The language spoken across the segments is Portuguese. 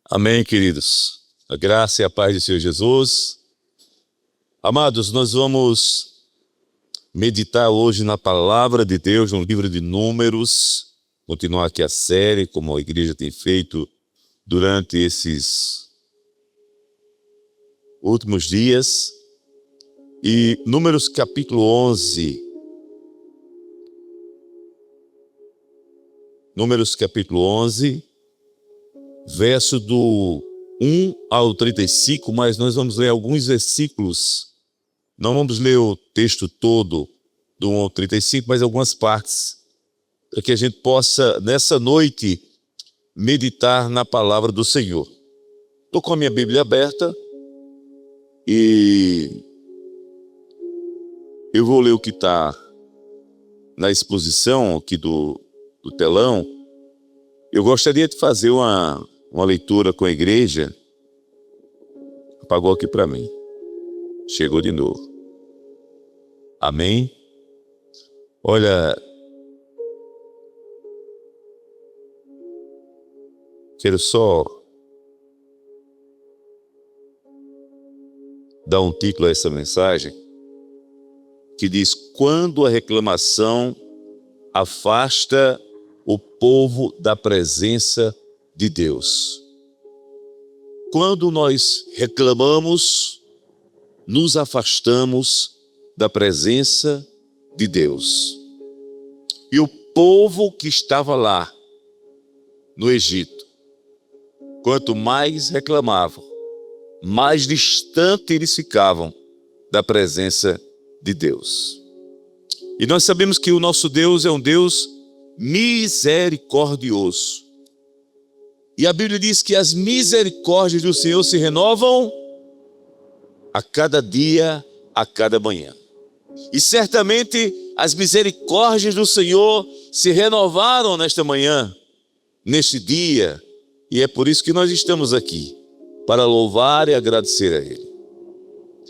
Amém, queridos. A graça e a paz do Senhor Jesus. Amados, nós vamos meditar hoje na palavra de Deus, no livro de Números. Continuar aqui a série, como a igreja tem feito durante esses últimos dias. E Números capítulo 11. Números capítulo 11. Verso do 1 ao 35, mas nós vamos ler alguns versículos. Não vamos ler o texto todo do 1 ao 35, mas algumas partes, para que a gente possa, nessa noite, meditar na palavra do Senhor. Estou com a minha Bíblia aberta e eu vou ler o que está na exposição aqui do telão. Eu gostaria de fazer uma leitura com a igreja. Apagou aqui para mim. Chegou de novo. Amém? Olha, quero só dar um título a essa mensagem que diz: quando a reclamação afasta o povo da presença de Deus. Quando nós reclamamos, nos afastamos da presença de Deus. E o povo que estava lá, no Egito, quanto mais reclamavam, mais distante eles ficavam da presença de Deus. E nós sabemos que o nosso Deus é um Deus misericordioso. E a Bíblia diz que as misericórdias do Senhor se renovam a cada dia, a cada manhã. E certamente as misericórdias do Senhor se renovaram nesta manhã, neste dia. E é por isso que nós estamos aqui, para louvar e agradecer a Ele.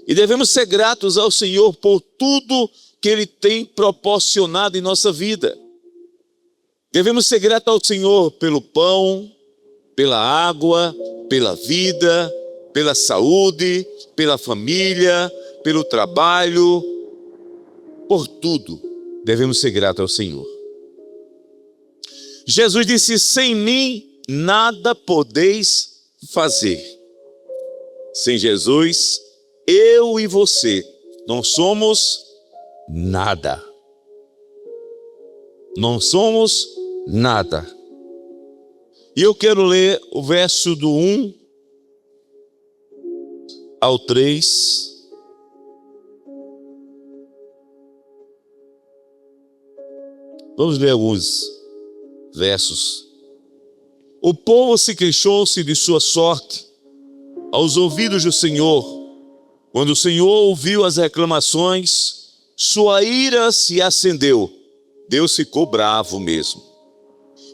E devemos ser gratos ao Senhor por tudo que Ele tem proporcionado em nossa vida. Devemos ser gratos ao Senhor pelo pão, pela água, pela vida, pela saúde, pela família, pelo trabalho, por tudo. Devemos ser gratos ao Senhor. Jesus disse: sem mim nada podeis fazer. Sem Jesus, eu e você não somos nada. Não somos nada. E eu quero ler o verso do 1 ao 3. Vamos ler alguns versos. O povo se queixou-se de sua sorte aos ouvidos do Senhor. Quando o Senhor ouviu as reclamações, sua ira se acendeu. Deus ficou bravo mesmo.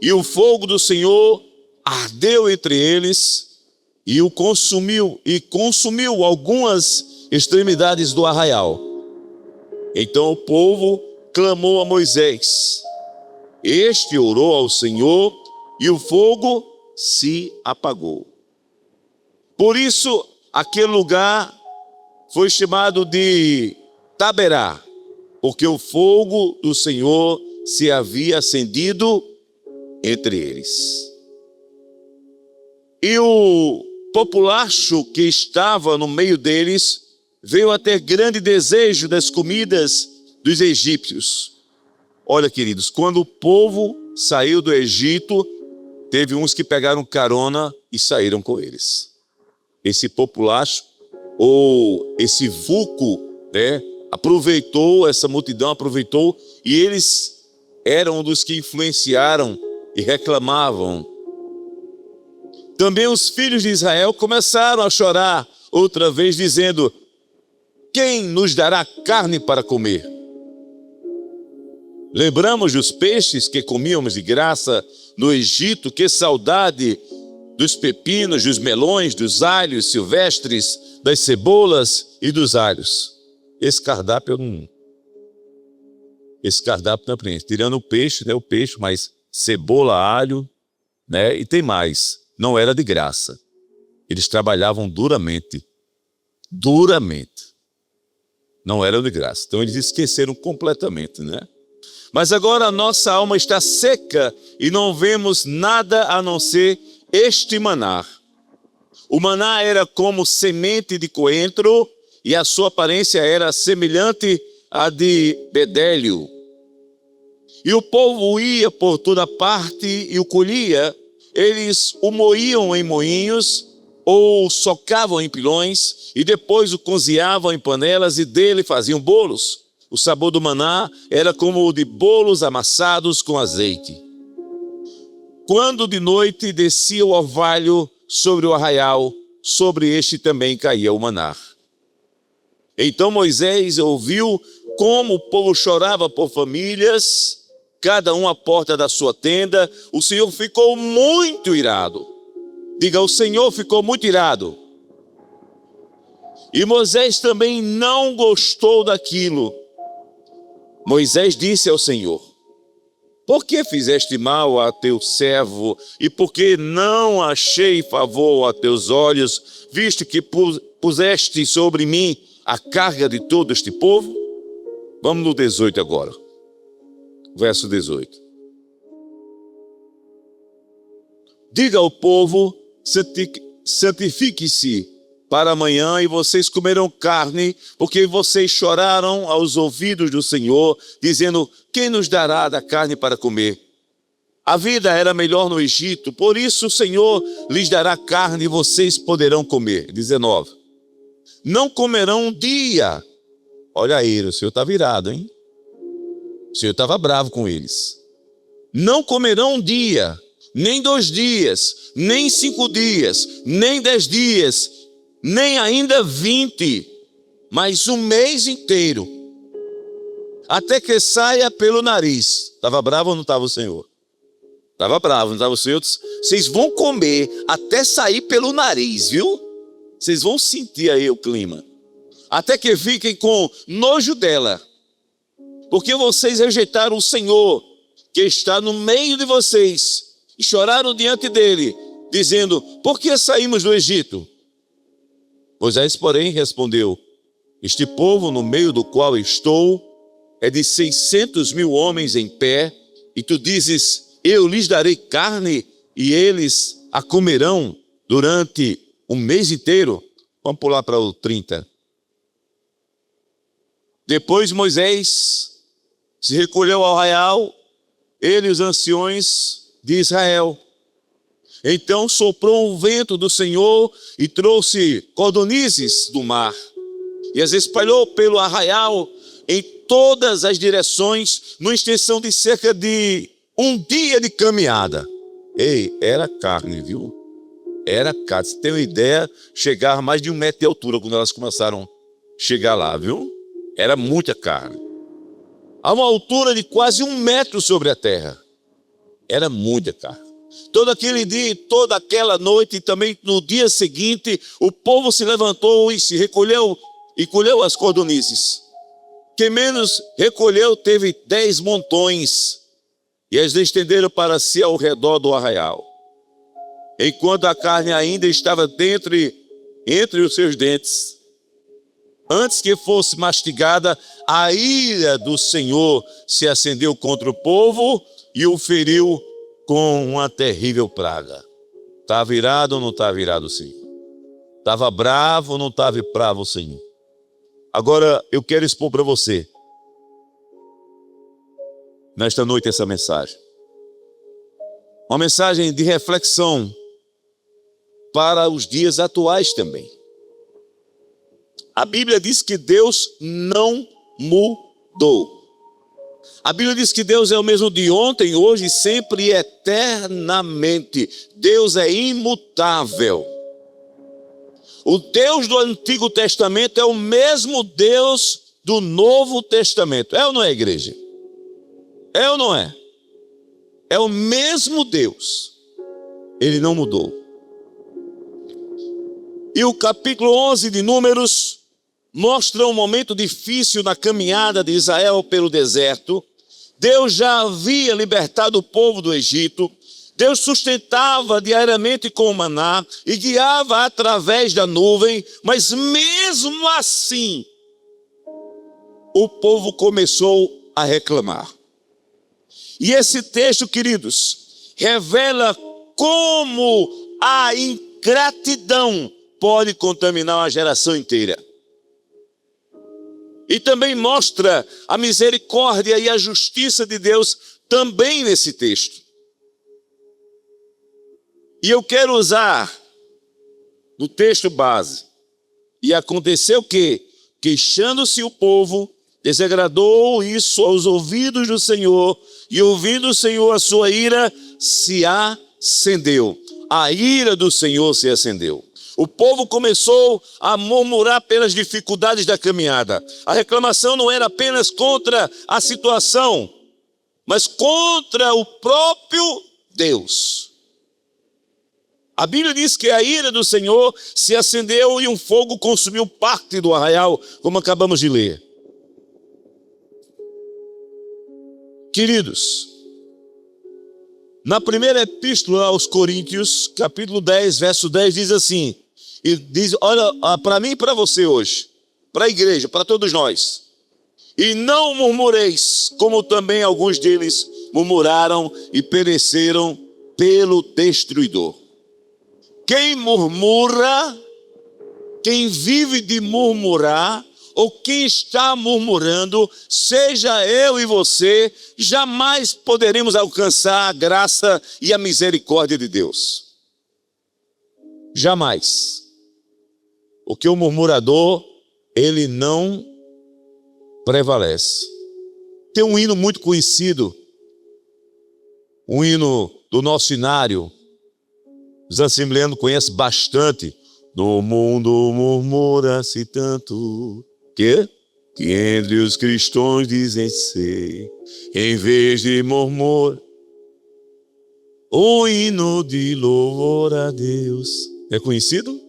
E o fogo do Senhor ardeu entre eles e consumiu algumas extremidades do arraial. Então o povo clamou a Moisés. Este orou ao Senhor e o fogo se apagou. Por isso aquele lugar foi chamado de Taberá, porque o fogo do Senhor se havia acendido entre eles. E o populacho que estava no meio deles veio a ter grande desejo das comidas dos egípcios. Olha, queridos, quando o povo saiu do Egito, teve uns que pegaram carona e saíram com eles. Esse populacho, ou esse vulco, aproveitou, essa multidão aproveitou, e eles eram dos que influenciaram e reclamavam. Também os filhos de Israel começaram a chorar outra vez, dizendo: quem nos dará carne para comer? Lembramos dos peixes que comíamos de graça no Egito. Que saudade dos pepinos, dos melões, dos alhos silvestres, das cebolas e dos alhos. Esse cardápio não apreende. Tirando o peixe, mas cebola, alho, e tem mais. Não era de graça. Eles trabalhavam duramente. Duramente. Não era de graça. Então eles esqueceram completamente, né? Mas agora a nossa alma está seca e não vemos nada a não ser este maná. O maná era como semente de coentro e a sua aparência era semelhante à de bedélio. E o povo ia por toda parte e o colhia. Eles o moíam em moinhos ou socavam em pilões e depois o cozinhavam em panelas e dele faziam bolos. O sabor do maná era como o de bolos amassados com azeite. Quando de noite descia o orvalho sobre o arraial, sobre este também caía o maná. Então Moisés ouviu como o povo chorava por famílias, cada um à porta da sua tenda. O Senhor ficou muito irado. Diga, o Senhor ficou muito irado. E Moisés também não gostou daquilo. Moisés disse ao Senhor: por que fizeste mal a teu servo e por que não achei favor a teus olhos, visto que puseste sobre mim a carga de todo este povo? Vamos no 18 agora. Verso 18. Diga ao povo: santifique-se para amanhã e vocês comerão carne, porque vocês choraram aos ouvidos do Senhor, dizendo: quem nos dará da carne para comer? A vida era melhor no Egito, por isso o Senhor lhes dará carne e vocês poderão comer. 19. Não comerão um dia. Olha aí, o Senhor está virado, hein? O Senhor estava bravo com eles. Não comerão um dia, nem 2 dias, nem 5 dias, nem 10 dias, nem ainda 20, mas um mês inteiro, até que saia pelo nariz. Estava bravo ou não estava o Senhor? Estava bravo, não estava o Senhor? Vocês vão comer até sair pelo nariz, viu? Vocês vão sentir aí o clima. Até que fiquem com nojo dela. Porque vocês rejeitaram o Senhor, que está no meio de vocês, e choraram diante dele, dizendo: por que saímos do Egito? Moisés, porém, respondeu: este povo no meio do qual estou é de 600.000 homens em pé, e tu dizes: eu lhes darei carne, e eles a comerão durante um mês inteiro. Vamos pular para o 30. Depois Moisés se recolheu ao arraial, ele e os anciões de Israel. Então soprou um vento do Senhor e trouxe cordonizes do mar, e as espalhou pelo arraial em todas as direções, numa extensão de cerca de um dia de caminhada. Ei, era carne, viu? Era carne. Você tem uma ideia, chegava a mais de 1 metro de altura quando elas começaram a chegar lá, viu? Era muita carne. A uma altura de quase 1 metro sobre a terra. Era muita carne. Todo aquele dia e toda aquela noite e também no dia seguinte, o povo se levantou e se recolheu e colheu as cordonizes. Quem menos recolheu teve 10 montões e as estenderam para si ao redor do arraial. Enquanto a carne ainda estava entre os seus dentes, antes que fosse mastigada, a ira do Senhor se acendeu contra o povo e o feriu com uma terrível praga. Está virado ou não está virado o Senhor? Estava bravo ou não estava bravo o Senhor? Agora eu quero expor para você, nesta noite, essa mensagem. Uma mensagem de reflexão para os dias atuais também. A Bíblia diz que Deus não mudou. A Bíblia diz que Deus é o mesmo de ontem, hoje, sempre e eternamente. Deus é imutável. O Deus do Antigo Testamento é o mesmo Deus do Novo Testamento. É ou não é, igreja? É ou não é? É o mesmo Deus. Ele não mudou. E o capítulo 11 de Números mostra um momento difícil na caminhada de Israel pelo deserto. Deus já havia libertado o povo do Egito. Deus sustentava diariamente com o maná e guiava através da nuvem, mas mesmo assim, o povo começou a reclamar. E esse texto, queridos, revela como a ingratidão pode contaminar uma geração inteira. E também mostra a misericórdia e a justiça de Deus também nesse texto. E eu quero usar no texto base. E aconteceu que, queixando-se o povo, desagradou isso aos ouvidos do Senhor, e ouvindo o Senhor a sua ira, se acendeu. A ira do Senhor se acendeu. O povo começou a murmurar pelas dificuldades da caminhada. A reclamação não era apenas contra a situação, mas contra o próprio Deus. A Bíblia diz que a ira do Senhor se acendeu e um fogo consumiu parte do arraial, como acabamos de ler. Queridos, na primeira epístola aos Coríntios, capítulo 10, verso 10, diz assim, e diz, olha, para mim e para você hoje, para a igreja, para todos nós, e não murmureis, como também alguns deles murmuraram e pereceram pelo destruidor. Quem murmura, quem vive de murmurar, ou quem está murmurando, seja eu e você, jamais poderemos alcançar a graça e a misericórdia de Deus. Jamais. Porque o murmurador, ele não prevalece. Tem um hino muito conhecido, um hino do nosso inário, os assembleanos conhecem bastante. No mundo murmura-se tanto que entre os cristãos dizem ser, em vez de murmur, o hino de louvor a Deus. É conhecido?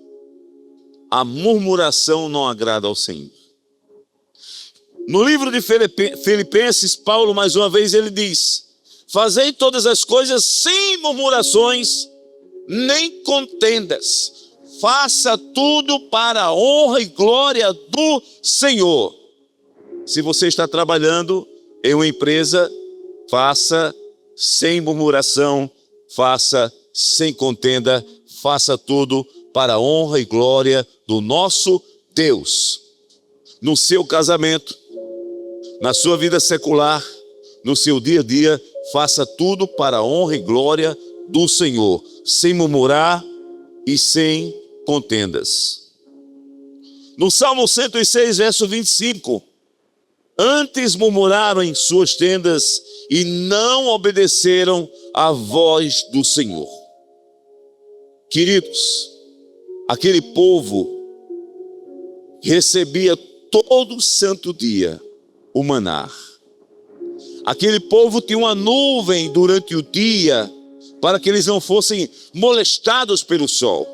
A murmuração não agrada ao Senhor. No livro de Filipenses, Paulo, mais uma vez, ele diz: fazei todas as coisas sem murmurações, nem contendas. Faça tudo para a honra e glória do Senhor. Se você está trabalhando em uma empresa, faça sem murmuração, faça sem contenda, faça tudo para a honra e glória do nosso Deus. No seu casamento, na sua vida secular, no seu dia a dia, faça tudo para a honra e glória do Senhor, sem murmurar e sem contendas. No Salmo 106, verso 25, antes murmuraram em suas tendas e não obedeceram à voz do Senhor. Queridos, aquele povo recebia todo santo dia o maná. Aquele povo tinha uma nuvem durante o dia para que eles não fossem molestados pelo sol.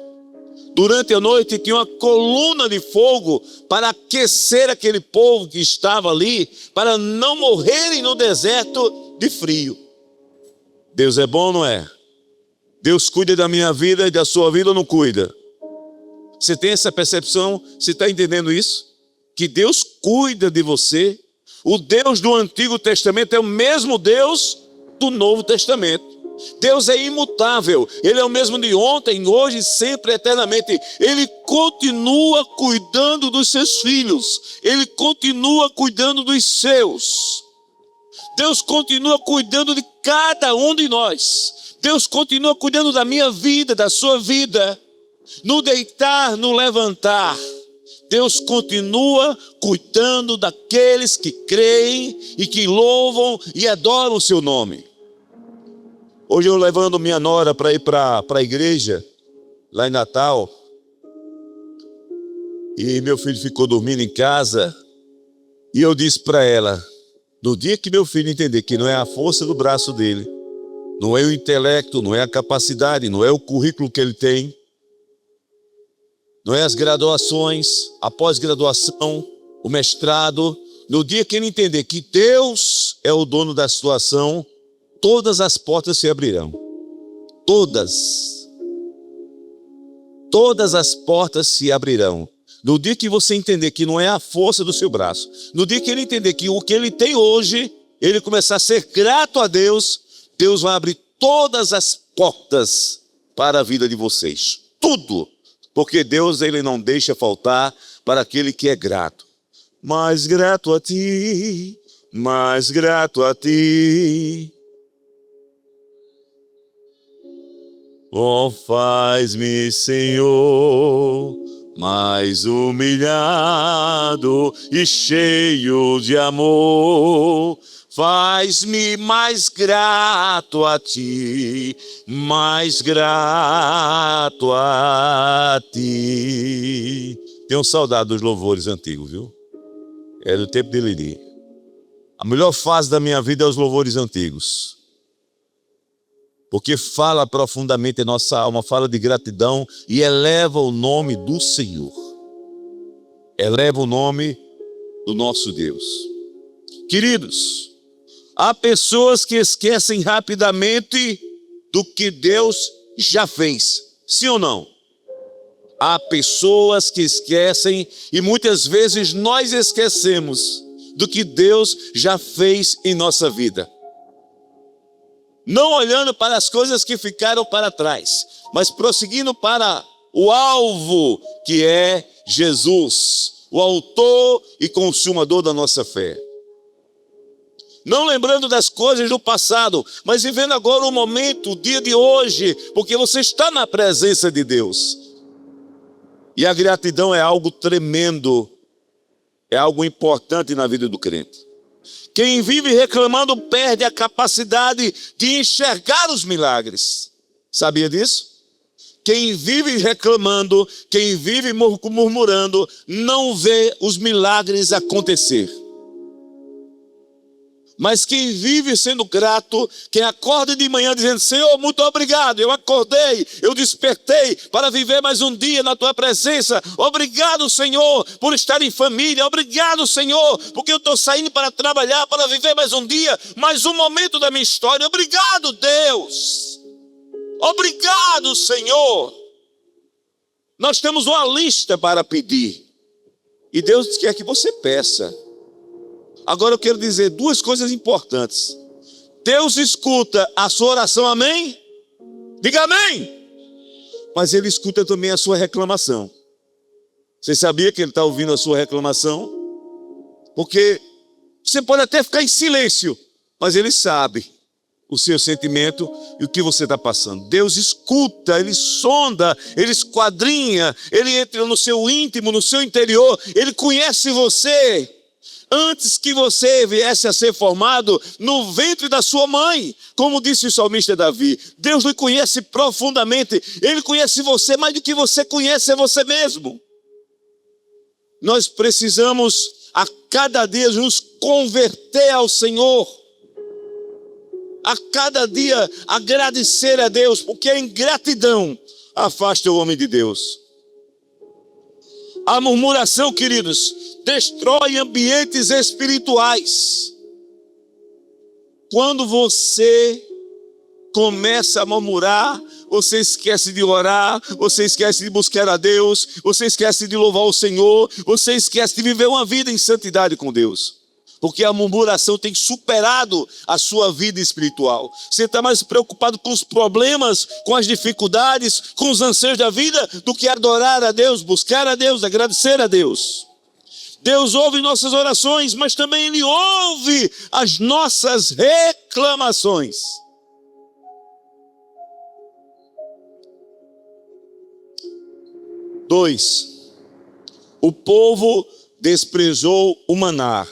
Durante a noite tinha uma coluna de fogo para aquecer aquele povo que estava ali, para não morrerem no deserto de frio. Deus é bom, não é? Deus cuida da minha vida e da sua vida ou não cuida? Você tem essa percepção? Você está entendendo isso? Que Deus cuida de você. O Deus do Antigo Testamento é o mesmo Deus do Novo Testamento. Deus é imutável, Ele é o mesmo de ontem, hoje, sempre, eternamente. Ele continua cuidando dos seus filhos, Ele continua cuidando dos seus. Deus continua cuidando de cada um de nós. Deus continua cuidando da minha vida, da sua vida, no deitar, no levantar. Deus continua cuidando daqueles que creem e que louvam e adoram o seu nome. Hoje eu levando minha nora para ir para a igreja, lá em Natal, e meu filho ficou dormindo em casa, e eu disse para ela, no dia que meu filho entender que não é a força do braço dele, não é o intelecto, não é a capacidade, não é o currículo que ele tem, não é as graduações, a pós-graduação, o mestrado, no dia que ele entender que Deus é o dono da situação, todas as portas se abrirão. todas as portas se abrirão. No dia que você entender que não é a força do seu braço, no dia que ele entender que o que ele tem hoje, ele começar a ser grato a Deus, Deus vai abrir todas as portas para a vida de vocês. Tudo. Porque Deus, ele não deixa faltar para aquele que é grato. Mais grato a ti, mais grato a ti. Oh, faz-me, Senhor, mais humilhado e cheio de amor. Faz-me mais grato a ti, mais grato a ti. Tenho saudade dos louvores antigos, viu? É do tempo de Lili. A melhor fase da minha vida é os louvores antigos. Porque fala profundamente em nossa alma, fala de gratidão e eleva o nome do Senhor. Eleva o nome do nosso Deus. Queridos, há pessoas que esquecem rapidamente do que Deus já fez. Sim ou não? Há pessoas que esquecem e muitas vezes nós esquecemos do que Deus já fez em nossa vida. Não olhando para as coisas que ficaram para trás, mas prosseguindo para o alvo que é Jesus, o autor e consumador da nossa fé. Não lembrando das coisas do passado, mas vivendo agora o momento, o dia de hoje, porque você está na presença de Deus. E a gratidão é algo tremendo, é algo importante na vida do crente. Quem vive reclamando perde a capacidade de enxergar os milagres. Sabia disso? Quem vive reclamando, quem vive murmurando, não vê os milagres acontecer. Mas quem vive sendo grato, quem acorda de manhã dizendo: Senhor, muito obrigado, eu acordei, eu despertei para viver mais um dia na tua presença. Obrigado, Senhor, por estar em família. Obrigado, Senhor, porque eu estou saindo para trabalhar, para viver mais um dia, mais um momento da minha história. Obrigado, Deus. Obrigado, Senhor. Nós temos uma lista para pedir. E Deus quer que você peça. Agora eu quero dizer duas coisas importantes. Deus escuta a sua oração, amém? Diga amém. Mas Ele escuta também a sua reclamação. Você sabia que Ele está ouvindo a sua reclamação? Porque você pode até ficar em silêncio, mas Ele sabe o seu sentimento e o que você está passando. Deus escuta, Ele sonda, Ele esquadrinha, Ele entra no seu íntimo, no seu interior, Ele conhece você. Antes que você viesse a ser formado no ventre da sua mãe, como disse o salmista Davi, Deus lhe conhece profundamente, Ele conhece você mais do que você conhece você mesmo. Nós precisamos a cada dia nos converter ao Senhor, a cada dia agradecer a Deus, porque a ingratidão afasta o homem de Deus. A murmuração, queridos, destrói ambientes espirituais. Quando você começa a murmurar, você esquece de orar, você esquece de buscar a Deus, você esquece de louvar o Senhor, você esquece de viver uma vida em santidade com Deus. Porque a murmuração tem superado a sua vida espiritual. Você está mais preocupado com os problemas, com as dificuldades, com os anseios da vida, do que adorar a Deus, buscar a Deus, agradecer a Deus. Deus ouve nossas orações, mas também Ele ouve as nossas reclamações. Dois, o povo desprezou o maná.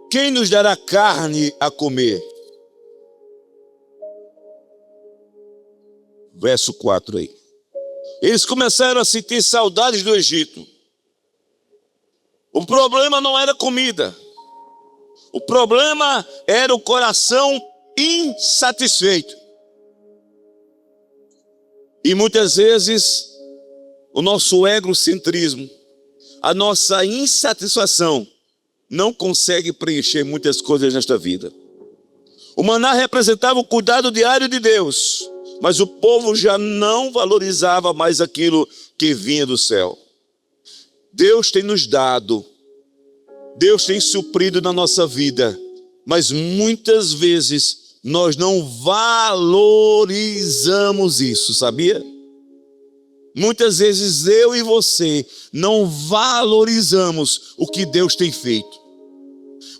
Quem nos dará carne a comer? Verso 4 aí. Eles começaram a sentir saudades do Egito. O problema não era comida. O problema era o coração insatisfeito. E muitas vezes o nosso egocentrismo, a nossa insatisfação não consegue preencher muitas coisas nesta vida. O maná representava o cuidado diário de Deus, mas o povo já não valorizava mais aquilo que vinha do céu. Deus tem nos dado, Deus tem suprido na nossa vida, mas muitas vezes nós não valorizamos isso, sabia? Muitas vezes eu e você não valorizamos o que Deus tem feito.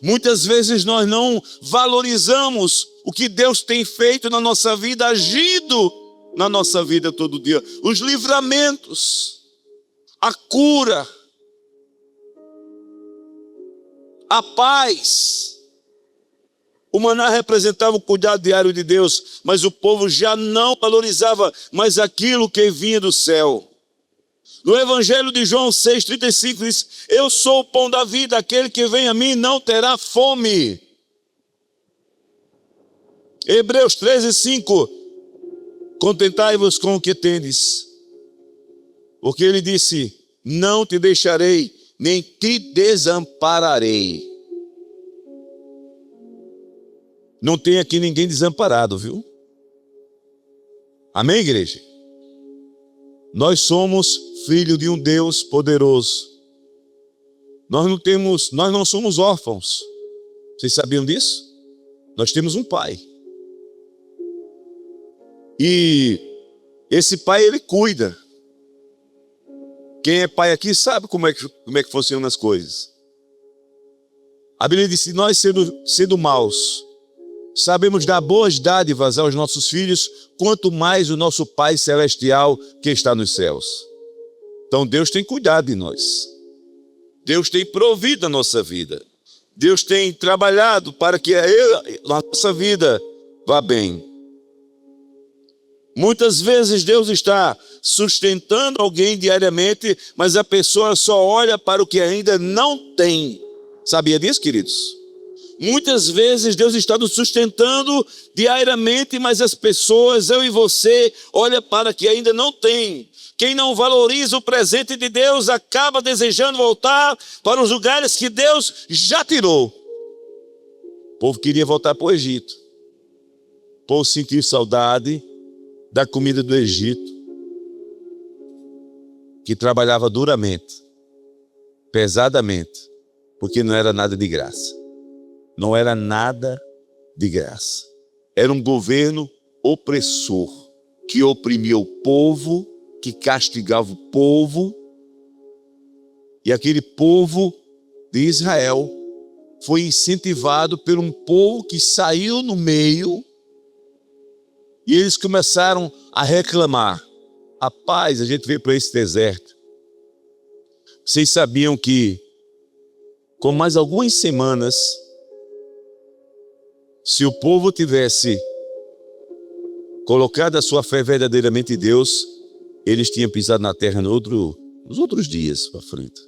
Muitas vezes nós não valorizamos o que Deus tem feito na nossa vida, agido na nossa vida todo dia. Os livramentos, a cura, a paz. O maná representava o cuidado diário de Deus, mas o povo já não valorizava mais aquilo que vinha do céu. No Evangelho de João 6,35 diz: eu sou o pão da vida, aquele que vem a mim não terá fome. Hebreus 13,5: contentai-vos com o que tendes, porque ele disse: não te deixarei, nem te desampararei. Não tem aqui ninguém desamparado, viu? Amém, igreja? Nós somos filhos de um Deus poderoso. Nós não somos órfãos. Vocês sabiam disso? Nós temos um pai. E esse pai, ele cuida. Quem é pai aqui sabe como é que funcionam as coisas. A Bíblia diz que nós, sendo maus, sabemos dar boas dádivas aos nossos filhos, quanto mais o nosso Pai Celestial que está nos céus. Então Deus tem cuidado de nós. Deus tem provido a nossa vida. Deus tem trabalhado para que a nossa vida vá bem. Muitas vezes Deus está sustentando alguém diariamente, mas a pessoa só olha para o que ainda não tem. Sabia disso, queridos? Muitas vezes Deus está nos sustentando diariamente, mas as pessoas, eu e você, olham para o que ainda não tem. Quem não valoriza o presente de Deus acaba desejando voltar para os lugares que Deus já tirou. O povo queria voltar para o Egito. O povo sentiu saudade da comida do Egito, que trabalhava duramente, pesadamente, porque não era nada de graça. Não era nada de graça. Era um governo opressor, que oprimia o povo, que castigava o povo. E aquele povo de Israel foi incentivado por um povo que saiu no meio, e eles começaram a reclamar: rapaz, a gente veio para esse deserto. Vocês sabiam que com mais algumas semanas, se o povo tivesse colocado a sua fé verdadeiramente em Deus, eles tinham pisado na terra nos outros dias para frente.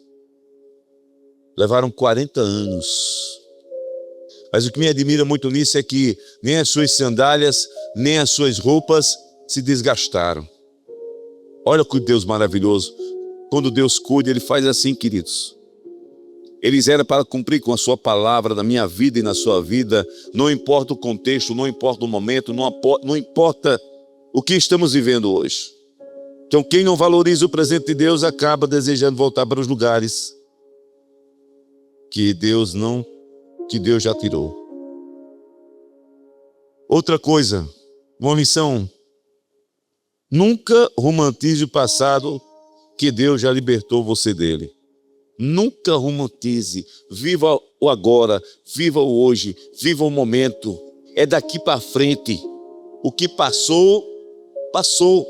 Levaram 40 anos. Mas o que me admira muito nisso é que nem as suas sandálias, nem as suas roupas se desgastaram. Olha que Deus maravilhoso. Quando Deus cuida, Ele faz assim, queridos. Eles eram para cumprir com a sua palavra na minha vida e na sua vida. Não importa o contexto, não importa o momento, não importa o que estamos vivendo hoje. Então quem não valoriza o presente de Deus acaba desejando voltar para os lugares que Deus já tirou. Outra coisa, uma lição: nunca romantize o passado que Deus já libertou você dele. Nunca romantize. Viva o agora, viva o hoje, viva o momento. É daqui para frente. O que passou, passou.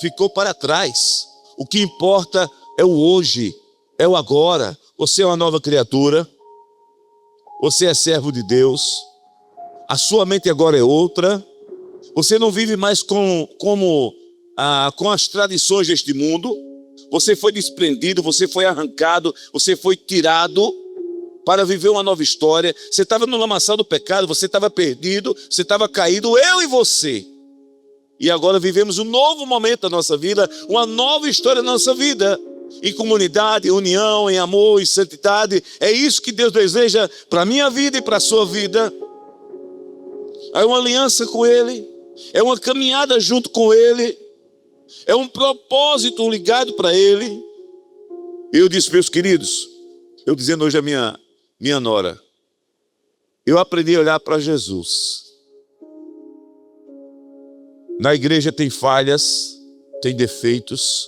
Ficou para trás. O que importa é o hoje, é o agora. Você é uma nova criatura. Você é servo de Deus. A sua mente agora é outra. Você não vive mais com as tradições deste mundo. Você foi desprendido, você foi arrancado, você foi tirado para viver uma nova história. Você estava no lamaçal do pecado, você estava perdido, você estava caído, eu e você. E agora vivemos um novo momento da nossa vida, uma nova história da nossa vida. Em comunidade, em união, em amor, em santidade. É isso que Deus deseja para a minha vida e para a sua vida. é uma aliança com Ele, é uma caminhada junto com Ele, é um propósito ligado para Ele. Eu disse, meus queridos, eu dizendo hoje a minha nora, eu aprendi a olhar para Jesus. Na igreja tem falhas, tem defeitos,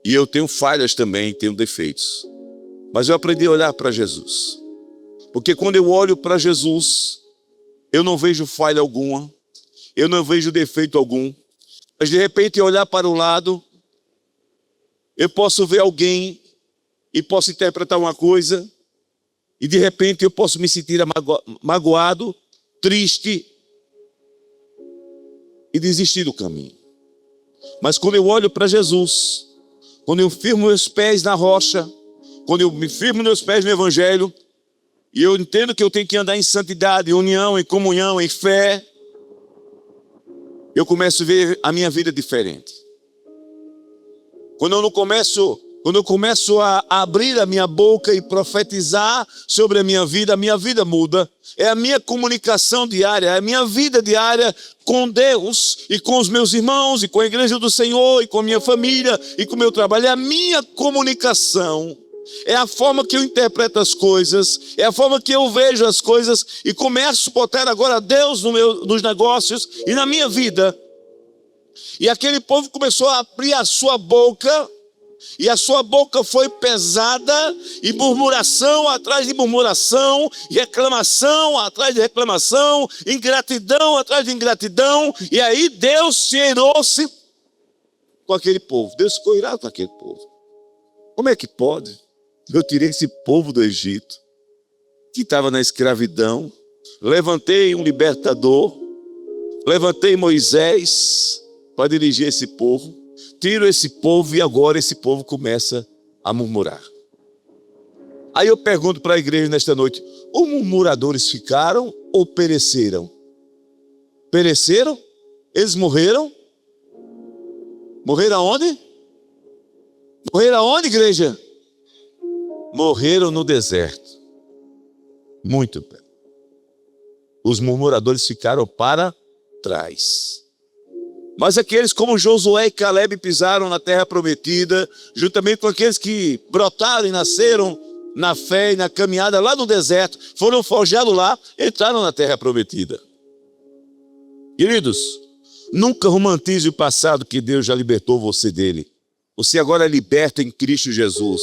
e eu tenho falhas também, tenho defeitos. Mas eu aprendi a olhar para Jesus. Porque quando eu olho para Jesus, eu não vejo falha alguma, eu não vejo defeito algum. Mas de repente, olhar para o lado, eu posso ver alguém e posso interpretar uma coisa, e de repente eu posso me sentir magoado, triste, e desistir do caminho. Mas quando eu olho para Jesus, quando eu firmo meus pés na rocha, quando eu me firmo meus pés no Evangelho, e eu entendo que eu tenho que andar em santidade, em união, em comunhão, em fé, eu começo a ver a minha vida diferente. Quando eu começo a abrir a minha boca e profetizar sobre a minha vida muda. É a minha comunicação diária, é a minha vida diária com Deus e com os meus irmãos e com a igreja do Senhor e com a minha família e com o meu trabalho. É a minha comunicação, é a forma que eu interpreto as coisas, é a forma que eu vejo as coisas e começo a botar agora Deus nos negócios e na minha vida. E aquele povo começou a abrir a sua boca, e a sua boca foi pesada, e murmuração atrás de murmuração, reclamação atrás de reclamação, ingratidão atrás de ingratidão. E aí Deus se irou-se com aquele povo. Deus ficou irado com aquele povo. Como é que pode? Eu tirei esse povo do Egito, que estava na escravidão, levantei um libertador, levantei Moisés para dirigir esse povo, tiro esse povo e agora esse povo começa a murmurar. Aí eu pergunto para a igreja nesta noite, os murmuradores ficaram ou pereceram? Pereceram? Eles morreram? Morreram aonde? Morreram aonde, igreja? Morreram no deserto. Muito bem. Os murmuradores ficaram para trás. Mas aqueles como Josué e Caleb pisaram na terra prometida, juntamente com aqueles que brotaram e nasceram na fé e na caminhada lá no deserto, foram forjados lá, entraram na terra prometida. Queridos, nunca romantize o passado que Deus já libertou você dele. Você agora é liberto em Cristo Jesus.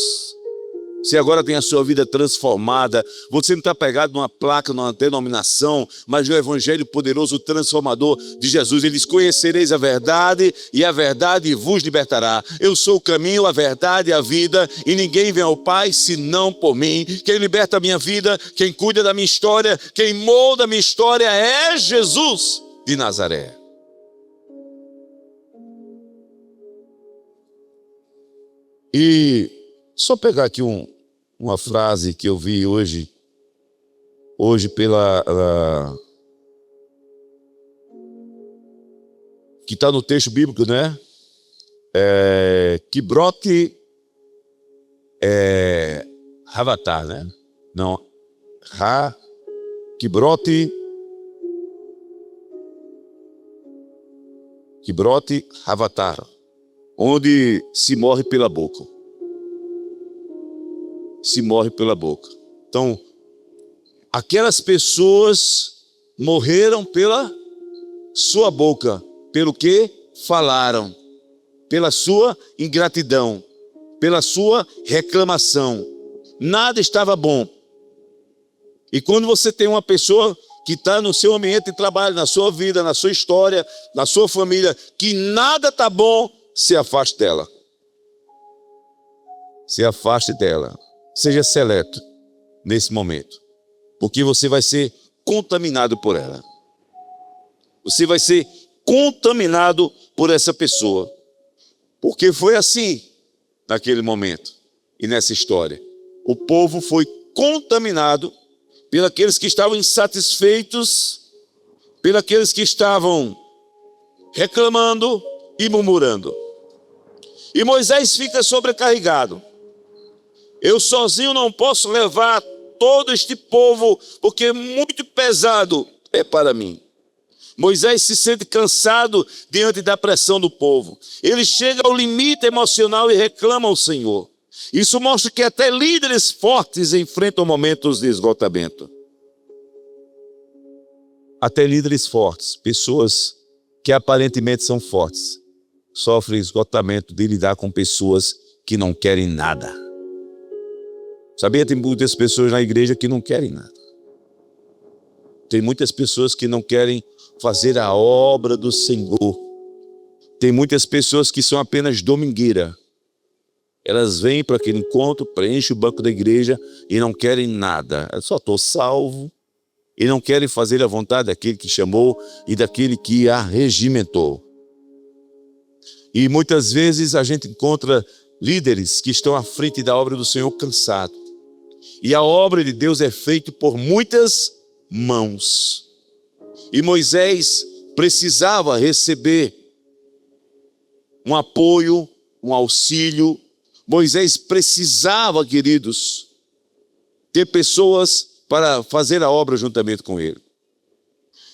Você agora tem a sua vida transformada. Você não está pegado numa placa, numa denominação, mas no Evangelho poderoso, transformador de Jesus. Ele diz, conhecereis a verdade e a verdade vos libertará. Eu sou o caminho, a verdade e a vida, e ninguém vem ao Pai senão por mim. Quem liberta a minha vida, quem cuida da minha história, quem molda a minha história é Jesus de Nazaré. E só pegar aqui uma frase que eu vi hoje que está no texto bíblico, né? Que brote Havatar, né? Não, que brote Havatar, onde se morre pela boca. Se morre pela boca. Então, aquelas pessoas morreram pela sua boca, pelo que falaram, pela sua ingratidão, pela sua reclamação. Nada estava bom. E quando você tem uma pessoa que está no seu ambiente de trabalho, na sua vida, na sua história, na sua família, que nada está bom, se afaste dela. Se afaste dela. Seja seleto nesse momento, porque você vai ser contaminado por ela. Você vai ser contaminado por essa pessoa, porque foi assim naquele momento e nessa história. O povo foi contaminado pelos que estavam insatisfeitos, pelos que estavam reclamando e murmurando. E Moisés fica sobrecarregado. Eu sozinho não posso levar todo este povo, porque muito pesado é para mim. Moisés se sente cansado diante da pressão do povo. Ele chega ao limite emocional e reclama ao Senhor. Isso mostra que até líderes fortes enfrentam momentos de esgotamento. Até líderes fortes, pessoas que aparentemente são fortes, sofrem esgotamento de lidar com pessoas que não querem nada. Sabia? Tem muitas pessoas na igreja que não querem nada. Tem muitas pessoas que não querem fazer a obra do Senhor. Tem muitas pessoas que são apenas domingueira. Elas vêm para aquele encontro, preenchem o banco da igreja e não querem nada. Eu só estou salvo. E não querem fazer a vontade daquele que chamou e daquele que a regimentou. E muitas vezes a gente encontra líderes que estão à frente da obra do Senhor cansados. E a obra de Deus é feita por muitas mãos. E Moisés precisava receber um apoio, um auxílio. Moisés precisava, queridos, ter pessoas para fazer a obra juntamente com ele.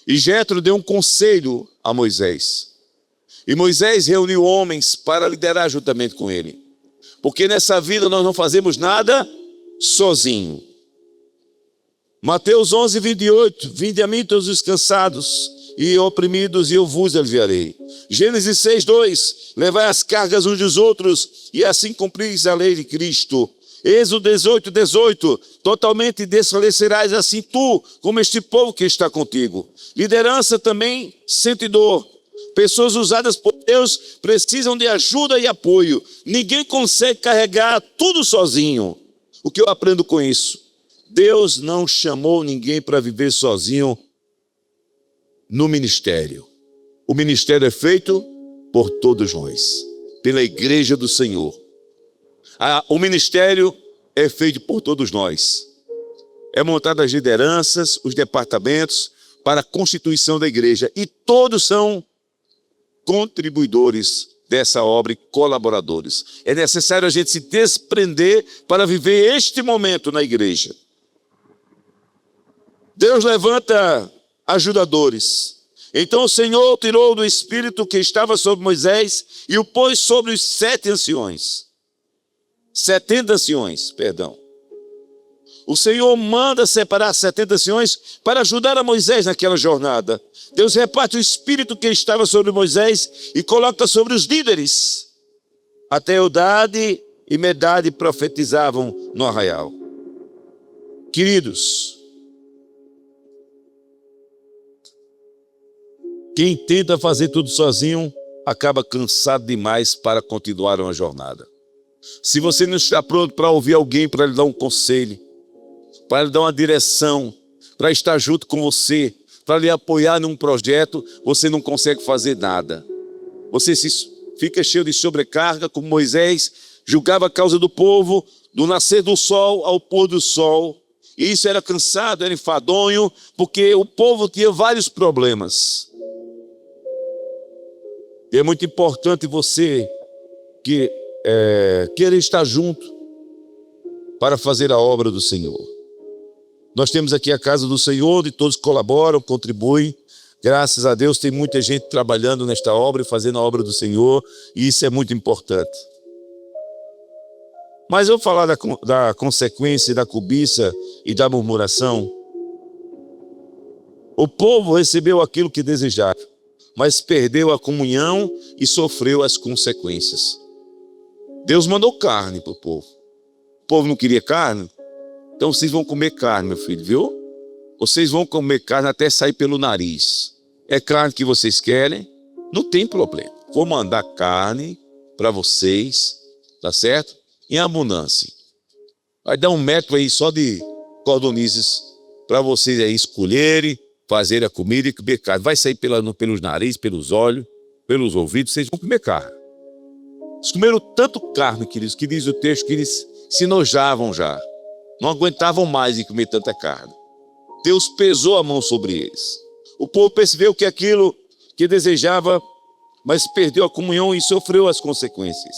E Jetro deu um conselho a Moisés. E Moisés reuniu homens para liderar juntamente com ele. Porque nessa vida nós não fazemos nada sozinho. Mateus 11, 28. Vinde a mim todos os cansados e oprimidos, e eu vos aliviarei. Gênesis 6, 2. Levai as cargas uns dos outros, e assim cumpris a lei de Cristo. Êxodo 18, 18. Totalmente desfalecerás assim tu, como este povo que está contigo. Liderança também sente dor. Pessoas usadas por Deus precisam de ajuda e apoio. Ninguém consegue carregar tudo sozinho. O que eu aprendo com isso? Deus não chamou ninguém para viver sozinho no ministério. O ministério é feito por todos nós, pela igreja do Senhor. O ministério é feito por todos nós. É montado as lideranças, os departamentos para a constituição da igreja. E todos são contribuidores dessa obra e colaboradores. É necessário a gente se desprender para viver este momento na igreja. Deus levanta ajudadores. Então o Senhor tirou do espírito que estava sobre Moisés e o pôs sobre os 70 anciões, perdão. O Senhor manda separar 70 anciões para ajudar a Moisés naquela jornada. Deus reparte o espírito que estava sobre Moisés e coloca sobre os líderes. Até Eldade e Medade profetizavam no arraial. Queridos, quem tenta fazer tudo sozinho acaba cansado demais para continuar uma jornada. Se você não está pronto para ouvir alguém para lhe dar um conselho, para lhe dar uma direção, para estar junto com você, para lhe apoiar num projeto, você não consegue fazer nada. Você fica cheio de sobrecarga, como Moisés julgava a causa do povo, do nascer do sol ao pôr do sol. E isso era cansado, era enfadonho, porque o povo tinha vários problemas. E é muito importante você querer estar junto para fazer a obra do Senhor. Nós temos aqui a casa do Senhor, onde todos colaboram, contribuem. Graças a Deus tem muita gente trabalhando nesta obra e fazendo a obra do Senhor, e isso é muito importante. Mas eu vou falar da consequência da cobiça e da murmuração. O povo recebeu aquilo que desejava, mas perdeu a comunhão e sofreu as consequências. Deus mandou carne para o povo. O povo não queria carne? Então vocês vão comer carne, meu filho, viu? Vocês vão comer carne até sair pelo nariz. É carne que vocês querem? Não tem problema. Vou mandar carne para vocês, tá certo? Em abundância. Vai dar 1 metro aí só de cordonizes para vocês aí escolherem, fazer a comida e comer carne. Vai sair pelos narizes, pelos olhos, pelos ouvidos, vocês vão comer carne. Eles comeram tanto carne, queridos, que diz o texto que eles se nojavam já. Não aguentavam mais de comer tanta carne. Deus pesou a mão sobre eles. O povo percebeu que aquilo que desejava, mas perdeu a comunhão e sofreu as consequências.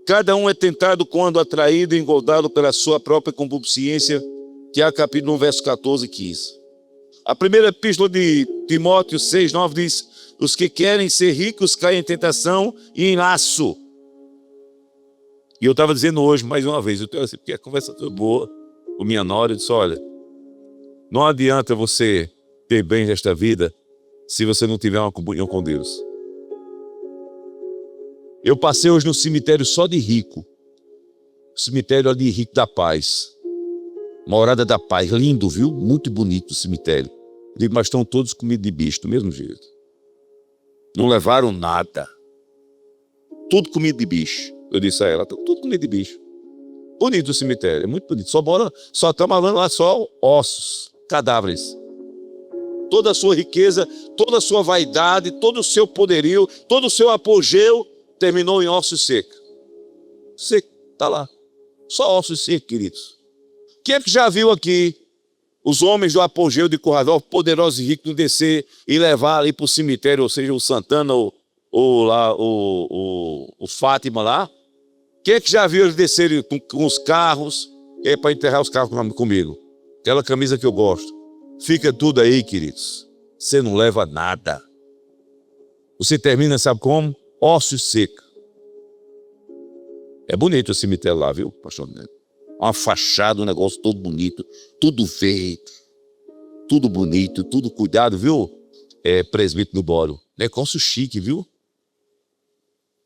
Cada um é tentado quando atraído e engodado pela sua própria concupiscência. Tiago capítulo 1, verso 14 e 15. A primeira epístola de Timóteo 6:9 diz: os que querem ser ricos caem em tentação e em laço. E eu estava dizendo hoje, mais uma vez, eu tenho assim, porque a conversa foi boa com minha nora, eu disse: olha, não adianta você ter bens desta vida se você não tiver uma comunhão com Deus. Eu passei hoje no cemitério só de rico. Cemitério ali, Rico da Paz. Morada da Paz. Lindo, viu? Muito bonito o cemitério. Mas estão todos comidos de bicho, do mesmo jeito. Não levaram nada. Tudo comido de bicho. Eu disse a ela, tudo comido de bicho. Bonito o cemitério, é muito bonito. Só estamos falando lá só ossos, cadáveres. Toda a sua riqueza, toda a sua vaidade, todo o seu poderio, todo o seu apogeu terminou em ossos secos. Seco, está lá. Só ossos secos, queridos. Quem é que já viu aqui os homens do apogeu de Curravel, poderosos e ricos, descer e levar ali para o cemitério, ou seja, o Santana ou lá, o Fátima lá? Quem é que já viu eles descerem com os carros? É para enterrar os carros comigo. Aquela camisa que eu gosto. Fica tudo aí, queridos. Você não leva nada. Você termina, sabe como? Ossos secos. É bonito o cemitério lá, viu, pastor Neto? Uma fachada, um negócio todo bonito, tudo feito, tudo bonito, tudo cuidado, viu? Presbítero do Boro. Negócio chique, viu?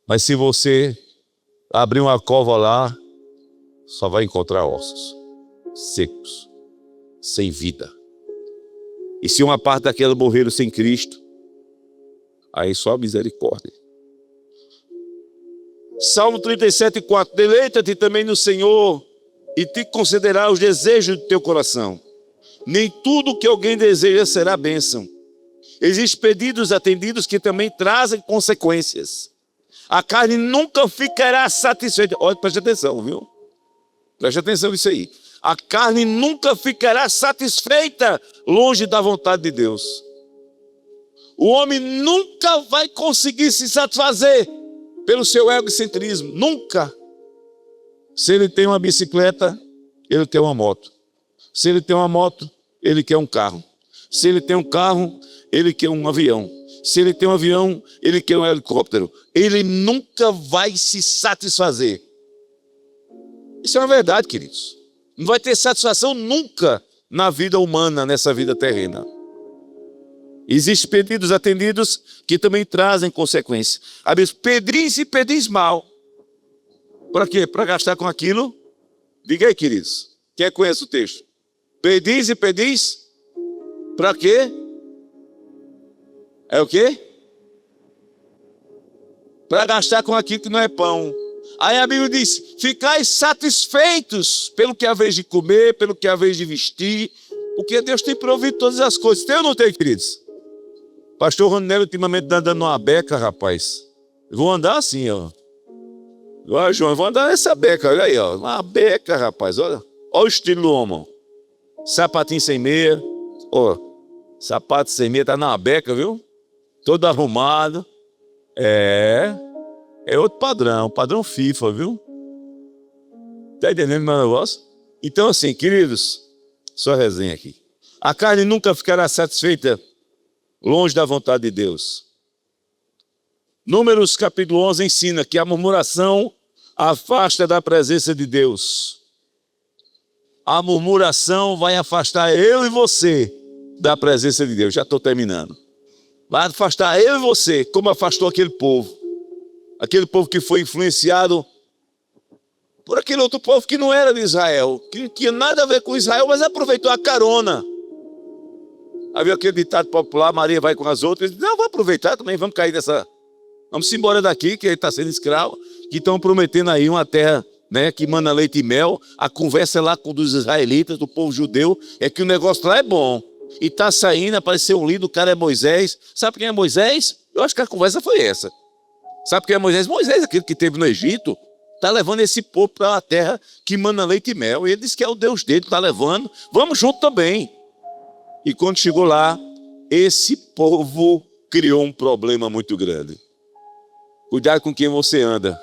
Mas se você abrir uma cova lá, só vai encontrar ossos secos, sem vida. E se uma parte daquela morreram sem Cristo, aí só a misericórdia. Salmo 37:4. Deleita-te também no Senhor e te concederá os desejos do teu coração. Nem tudo que alguém deseja será bênção. Existem pedidos atendidos que também trazem consequências. A carne nunca ficará satisfeita. Olha, preste atenção, viu? Preste atenção nisso aí. A carne nunca ficará satisfeita longe da vontade de Deus. O homem nunca vai conseguir se satisfazer pelo seu egocentrismo. Nunca. Se ele tem uma bicicleta, ele tem uma moto. Se ele tem uma moto, ele quer um carro. Se ele tem um carro, ele quer um avião. Se ele tem um avião, ele quer um helicóptero. Ele nunca vai se satisfazer. Isso é uma verdade, queridos. Não vai ter satisfação nunca na vida humana, nessa vida terrena. Existem pedidos atendidos que também trazem consequências. Pedris e pedis mal. Para quê? Para gastar com aquilo? Diga aí, queridos. Quem conhece o texto? Pedis e pedis? Para quê? É o quê? Para gastar com aquilo que não é pão. Aí a Bíblia diz: ficais satisfeitos pelo que haveis de comer, pelo que haveis de vestir, porque Deus tem provido todas as coisas. Tem ou não tem, queridos? Pastor Ronelo ultimamente está andando uma beca, rapaz. Eu vou andar assim, ó. Olha, João, eu vou andar nessa beca, olha aí, ó. Uma beca, rapaz, olha. Olha o estilo do homem. Sapatinho sem meia. Ó, sapato sem meia, tá na beca, viu? Todo arrumado. É outro padrão, padrão FIFA, viu? Tá entendendo meu negócio? Então, assim, queridos, só resenha aqui. A carne nunca ficará satisfeita longe da vontade de Deus. Números capítulo 11 ensina que a murmuração afasta da presença de Deus. A murmuração vai afastar eu e você da presença de Deus. Já estou terminando. Vai afastar eu e você, como afastou aquele povo. Aquele povo que foi influenciado por aquele outro povo que não era de Israel, que não tinha nada a ver com Israel, mas aproveitou a carona. Havia aquele ditado popular: Maria vai com as outras. Não, vou aproveitar também, vamos cair nessa. Vamos embora daqui, que ele está sendo escravo, que estão prometendo aí uma terra, né, que mana leite e mel. A conversa lá com os israelitas, do povo judeu, é que o negócio lá é bom. E está saindo, apareceu um lindo, o cara é Moisés. Sabe quem é Moisés? Eu acho que a conversa foi essa. Sabe quem é Moisés? Moisés, aquele que teve no Egito, está levando esse povo para uma terra que mana leite e mel. E ele disse que é o Deus dele, está levando. Vamos junto também. E quando chegou lá, esse povo criou um problema muito grande. Cuidado com quem você anda.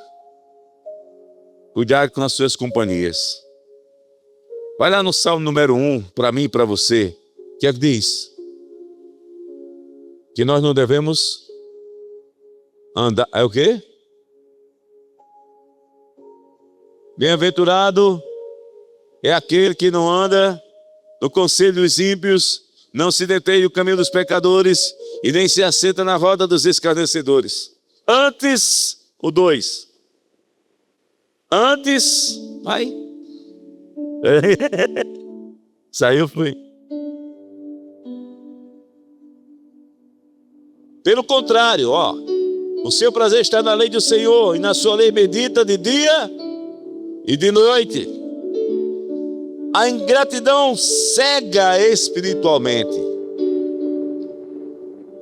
Cuidado com as suas companhias. Vai lá no Salmo número 1, para mim e para você. O que é que diz? que nós não devemos andar. É o quê? Bem-aventurado é aquele que não anda no conselho dos ímpios, não se detém no caminho dos pecadores e nem se assenta na roda dos escarnecedores. Antes, o 2. Antes, vai. Saiu, foi. Pelo contrário, o seu prazer está na lei do Senhor, e na sua lei medita de dia e de noite. A ingratidão cega espiritualmente.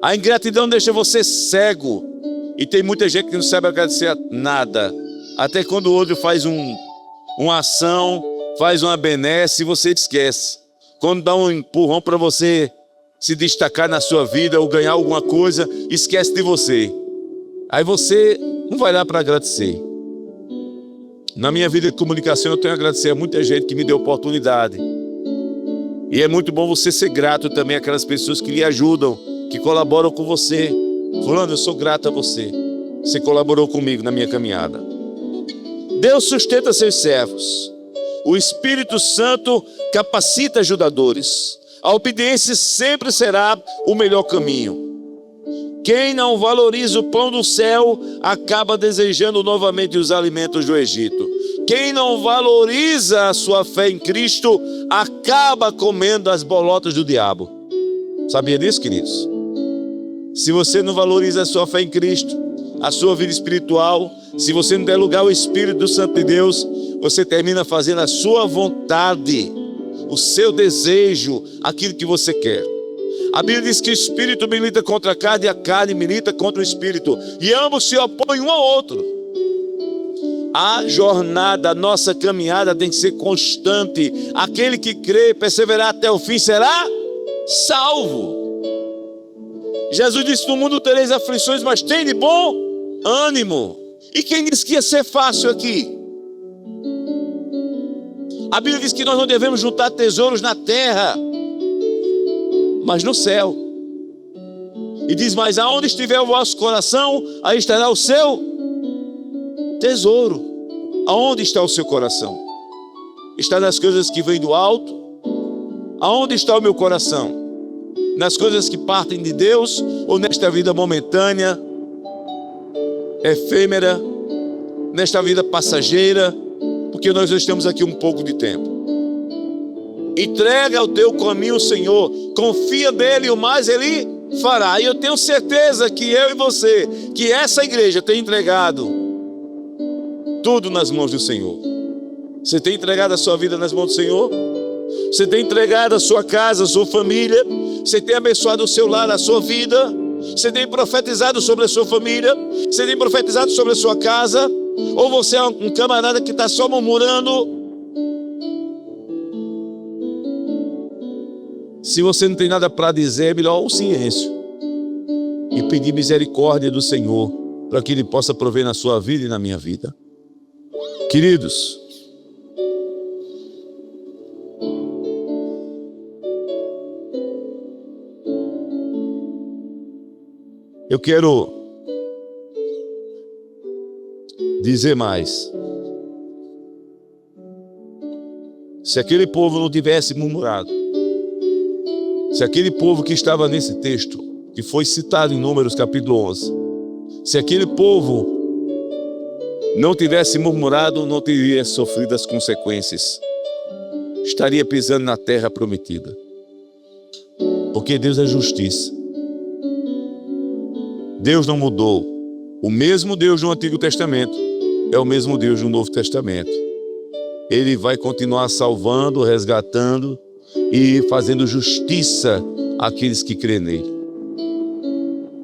A ingratidão deixa você cego. E tem muita gente que não sabe agradecer a nada. Até quando o outro faz uma ação, faz uma benesse, você esquece. Quando dá um empurrão para você se destacar na sua vida ou ganhar alguma coisa, esquece de você. Aí você não vai lá para agradecer. Na minha vida de comunicação, eu tenho a agradecer a muita gente que me deu oportunidade. E é muito bom você ser grato também àquelas pessoas que lhe ajudam, que colaboram com você. Fulano, eu sou grato a você. Você colaborou comigo na minha caminhada. Deus sustenta seus servos. O Espírito Santo capacita ajudadores. A obediência sempre será o melhor caminho. Quem não valoriza o pão do céu acaba desejando novamente os alimentos do Egito. Quem não valoriza a sua fé em Cristo acaba comendo as bolotas do diabo. Sabia disso, queridos? Se você não valoriza a sua fé em Cristo, a sua vida espiritual, se você não der lugar ao Espírito Santo de Deus, você termina fazendo a sua vontade, o seu desejo, aquilo que você quer. A Bíblia diz que o Espírito milita contra a carne e a carne milita contra o Espírito. E ambos se opõem um ao outro. A jornada, a nossa caminhada tem que ser constante. Aquele que crê, perseverar até o fim, será salvo. Jesus disse: no mundo tereis aflições, mas tem de bom ânimo. E quem disse que ia ser fácil aqui? A Bíblia diz que nós não devemos juntar tesouros na terra, mas no céu. E diz: mas aonde estiver o vosso coração, aí estará o seu tesouro. Aonde está o seu coração? Está nas coisas que vêm do alto? Aonde está o meu coração? Nas coisas que partem de Deus, ou nesta vida momentânea, efêmera, nesta vida passageira? Porque nós estamos aqui um pouco de tempo. Entrega o teu caminho ao Senhor, confia nele e o mais ele fará. E eu tenho certeza que eu e você, que essa igreja tem entregado tudo nas mãos do Senhor. Você tem entregado a sua vida nas mãos do Senhor? Você tem entregado a sua casa, a sua família? Você tem abençoado o seu lar, a sua vida? Você tem profetizado sobre a sua família? Você tem profetizado sobre a sua casa? Ou você é um camarada que está só murmurando? Se você não tem nada para dizer, é melhor o silêncio e pedir misericórdia do Senhor, para que Ele possa prover na sua vida e na minha vida. Queridos, eu quero dizer mais. Se aquele povo não tivesse murmurado, se aquele povo que estava nesse texto, que foi citado em Números capítulo 11, se aquele povo não tivesse murmurado, não teria sofrido as consequências. Estaria pisando na terra prometida. Porque Deus é justiça. Deus não mudou. O mesmo Deus do Antigo Testamento é o mesmo Deus do Novo Testamento. Ele vai continuar salvando, resgatando e fazendo justiça àqueles que crêem nele.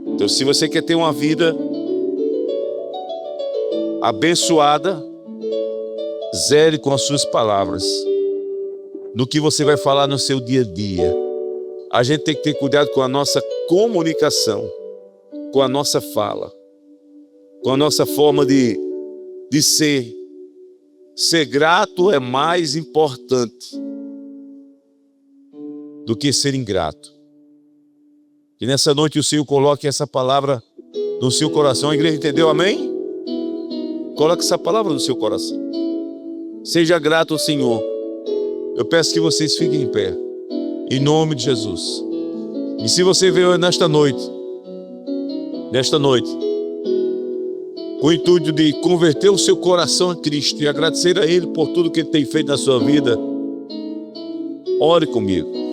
Então, se você quer ter uma vida abençoada, zere com as suas palavras, no que você vai falar no seu dia a dia. A gente tem que ter cuidado com a nossa comunicação, com a nossa fala, com a nossa forma de ser. Ser grato é mais importante do que ser ingrato. Que nessa noite o Senhor coloque essa palavra no seu coração. A igreja entendeu? Amém? Coloque essa palavra no seu coração. Seja grato ao Senhor. Eu peço que vocês fiquem em pé, em nome de Jesus. E se você veio nesta noite, com o intuito de converter o seu coração a Cristo e agradecer a Ele por tudo que Ele tem feito na sua vida, ore comigo.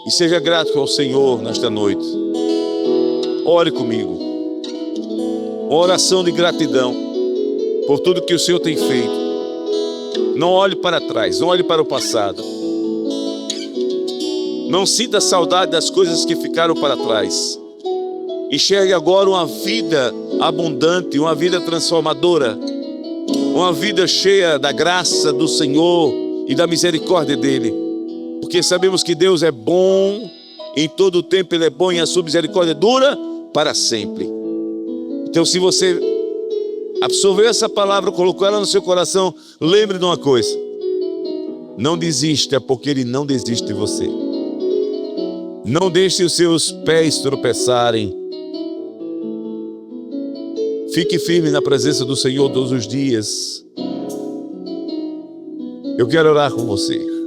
E seja grato ao Senhor nesta noite. Ore comigo. Uma oração de gratidão por tudo que o Senhor tem feito. Não olhe para trás, não olhe para o passado. Não sinta saudade das coisas que ficaram para trás. Enxergue agora uma vida abundante, uma vida transformadora, uma vida cheia da graça do Senhor e da misericórdia dEle. Porque sabemos que Deus é bom, em todo o tempo Ele é bom e a sua misericórdia dura para sempre. Então, se você absorveu essa palavra, colocou ela no seu coração, lembre de uma coisa: não desista, porque Ele não desiste de você. Não deixe os seus pés tropeçarem. Fique firme na presença do Senhor todos os dias. Eu quero orar com você.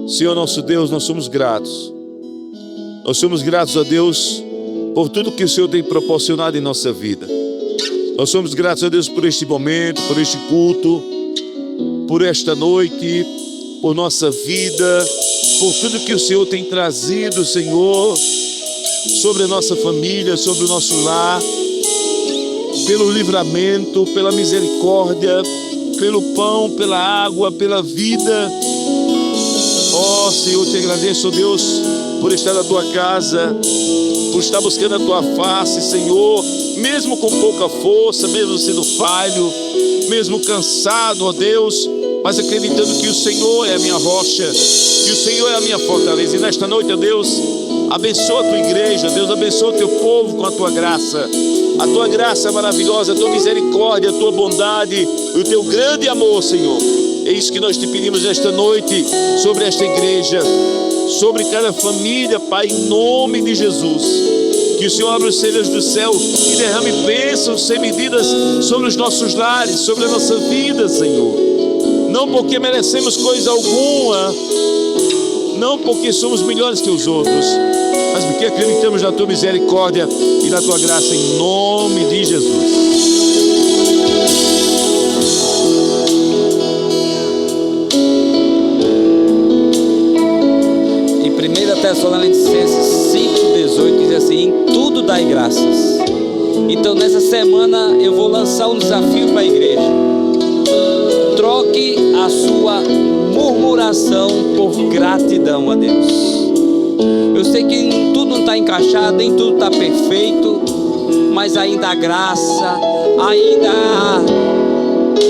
Senhor nosso Deus, nós somos gratos. Nós somos gratos a Deus por tudo que o Senhor tem proporcionado em nossa vida. Nós somos gratos a Deus por este momento, por este culto, por esta noite, por nossa vida, por tudo que o Senhor tem trazido, Senhor, sobre a nossa família, sobre o nosso lar, pelo livramento, pela misericórdia, pelo pão, pela água, pela vida. Ó Senhor, te agradeço, ó Deus, por estar na tua casa, por estar buscando a tua face, Senhor, mesmo com pouca força, mesmo sendo falho, mesmo cansado, ó Deus, mas acreditando que o Senhor é a minha rocha, que o Senhor é a minha fortaleza. E nesta noite, ó Deus, abençoa a tua igreja, Deus, abençoa o teu povo com a tua graça maravilhosa, a tua misericórdia, a tua bondade e o teu grande amor, Senhor. É isso que nós te pedimos esta noite sobre esta igreja, sobre cada família, Pai, em nome de Jesus. Que o Senhor abra os céus do céu e derrame bênçãos sem medidas sobre os nossos lares, sobre a nossa vida, Senhor. Não porque merecemos coisa alguma, não porque somos melhores que os outros, mas porque acreditamos na tua misericórdia e na tua graça, em nome de Jesus. Em 1 Tessalonicenses 5,18 diz assim: em tudo dai graças. Então nessa semana eu vou lançar um desafio para a igreja: troque a sua murmuração por gratidão a Deus. Eu sei que tudo não está encaixado, nem tudo está perfeito, mas ainda há graça, ainda há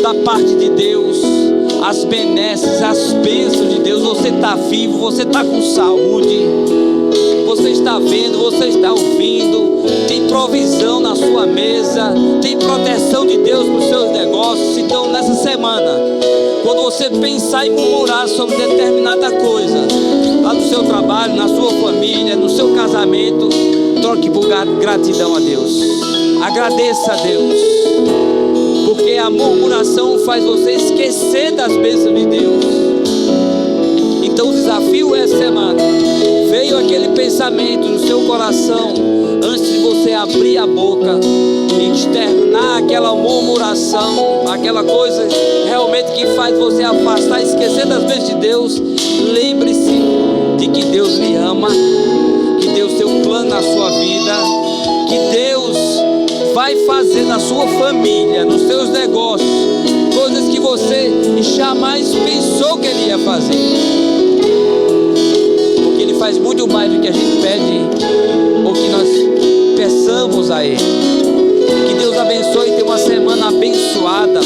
da parte de Deus as benesses, as bênçãos de Deus. Você está vivo, você está com saúde, você está vendo, você está ouvindo, tem provisão na sua mesa, tem proteção de Deus para os seus negócios. Então nessa semana, quando você pensar em murmurar sobre determinada coisa, lá no seu trabalho, na sua família, no seu casamento, troque por gratidão a Deus. Agradeça a Deus, porque a murmuração faz você esquecer das bênçãos de Deus. Então o desafio essa semana: veio aquele pensamento no seu coração, antes de você abrir a boca e externar aquela murmuração, aquela coisa realmente que faz você afastar, esquecer das bênçãos de Deus, lembre-se de que Deus lhe ama, que Deus tem um plano na sua vida, que Deus vai fazer na sua família, nos seus negócios, coisas que você jamais pensou que Ele ia fazer, porque Ele faz muito mais do que a gente pede ou que nós peçamos a Ele. Que Deus abençoe e tenha uma semana abençoada,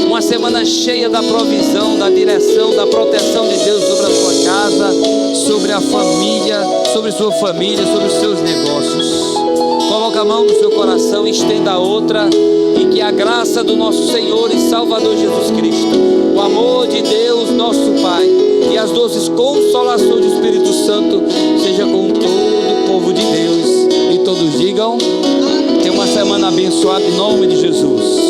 uma semana cheia da provisão, da direção, da proteção de Deus sobre a sua casa, sobre a família, sobre sua família, sobre os seus negócios. Coloque a mão no seu coração, estenda a outra, e que a graça do nosso Senhor e Salvador Jesus Cristo, o amor de Deus, nosso Pai, e as doces consolações do Espírito Santo seja com todo o povo de Deus. E todos digam: tenha uma semana abençoada em nome de Jesus.